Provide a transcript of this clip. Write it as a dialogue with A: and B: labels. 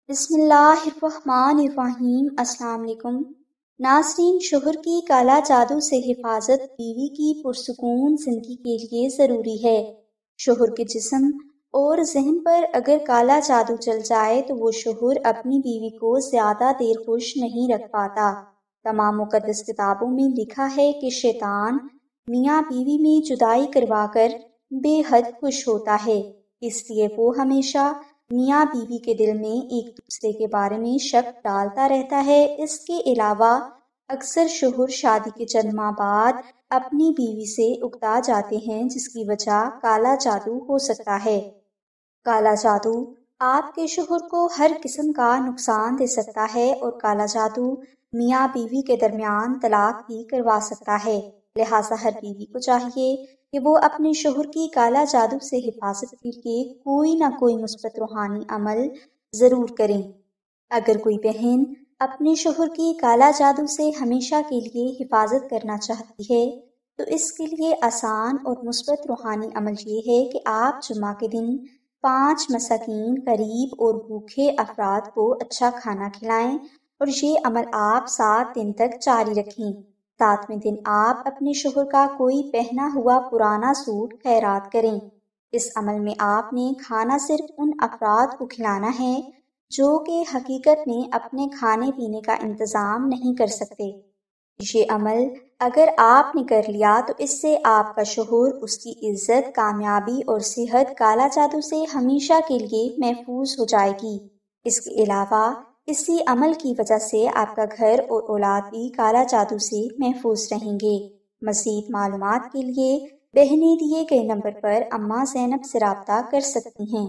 A: بسم اللہ الرحمن الرحیم۔ السلام علیکم ناظرین، شوہر کی کالا جادو سے حفاظت بیوی کی پرسکون زندگی کے لیے ضروری ہے۔ شوہر کے جسم اور ذہن پر اگر کالا جادو چل جائے تو وہ شوہر اپنی بیوی کو زیادہ دیر خوش نہیں رکھ پاتا۔ تمام مقدس کتابوں میں لکھا ہے کہ شیطان میاں بیوی میں جدائی کروا کر بے حد خوش ہوتا ہے، اس لیے وہ ہمیشہ میاں بیوی کے دل میں ایک دوسرے کے بارے میں شک ڈالتا رہتا ہے۔ اس کے علاوہ اکثر شوہر شادی کے چند ماہ بعد اپنی بیوی سے اکتا جاتے ہیں، جس کی وجہ کالا جادو ہو سکتا ہے۔ کالا جادو آپ کے شوہر کو ہر قسم کا نقصان دے سکتا ہے اور کالا جادو میاں بیوی کے درمیان طلاق بھی کروا سکتا ہے۔ لہٰذا ہر بیوی کو چاہیے کہ وہ اپنے شوہر کی کالا جادو سے حفاظت کے لیے کوئی نہ کوئی مثبت روحانی عمل ضرور کریں۔ اگر کوئی بہن اپنے شوہر کی کالا جادو سے ہمیشہ کے لیے حفاظت کرنا چاہتی ہے تو اس کے لیے آسان اور مثبت روحانی عمل یہ ہے کہ آپ جمعہ کے دن 5 مساکین، غریب اور بھوکے افراد کو اچھا کھانا کھلائیں اور یہ عمل آپ 7 دن تک جاری رکھیں۔ 7ویں دن آپ اپنے شوہر کا کوئی پہنا ہوا پرانا سوٹ خیرات کریں۔ اس عمل میں آپ نے کھانا صرف ان افراد کو کھلانا ہے جو کہ حقیقت میں اپنے کھانے پینے کا انتظام نہیں کر سکتے۔ یہ عمل اگر آپ نے کر لیا تو اس سے آپ کا شوہر، اس کی عزت، کامیابی اور صحت کالا جادو سے ہمیشہ کے لیے محفوظ ہو جائے گی۔ اس کے علاوہ اسی عمل کی وجہ سے آپ کا گھر اور اولاد بھی کالا جادو سے محفوظ رہیں گے۔ مزید معلومات کے لیے بہنیں دیے گئے نمبر پر اماں زینب سے رابطہ کر سکتی ہیں۔